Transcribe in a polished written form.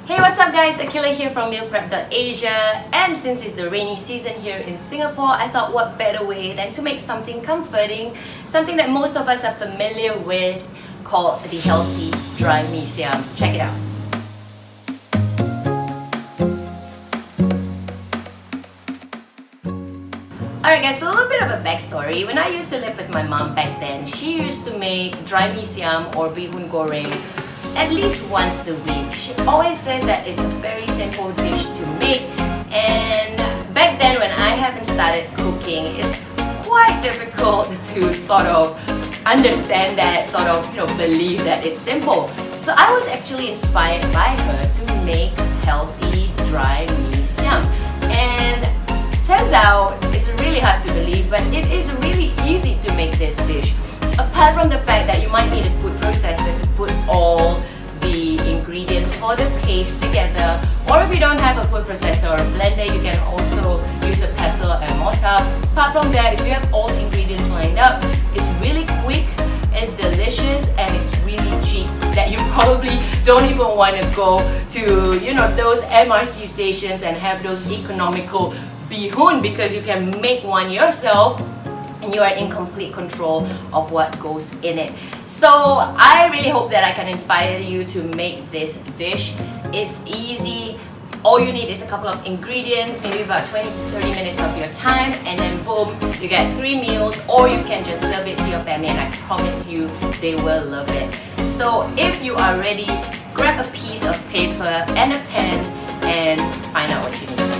Hey, what's up guys? Akila here from mealprep.asia, and since it's the rainy season here in Singapore, I thought what better way than to make something comforting, something that most of us are familiar with, called the healthy Dry Mee Siam. Check it out. Alright guys, a little bit of a backstory. When I used to live with my mom back then, she used to make Dry Mee Siam or bihun goreng at least once a week. She always says that it's a very simple dish to make, and back then when I haven't started cooking, it's quite difficult to sort of understand that, believe that it's simple. So I was actually inspired by her to make healthy Dry Mee Siam, and turns out it's really hard to believe, but it is really easy to make this dish. Apart from the fact that you might need a food processor to put all the ingredients for the paste together, or if you don't have a food processor or a blender, you can also use a pestle and mortar. Apart from that, if you have all the ingredients lined up, it's really quick, it's delicious, and it's really cheap that you probably don't even want to go to those MRT stations and have those economical bihun, because you can make one yourself and you are in complete control of what goes in it. So I really hope that I can inspire you to make this dish. It's easy. All you need is a couple of ingredients, maybe about 20 to 30 minutes of your time, and then boom, you get 3 meals, or you can just serve it to your family, and I promise you they will love it. So if you are ready, grab a piece of paper and a pen and find out what you need.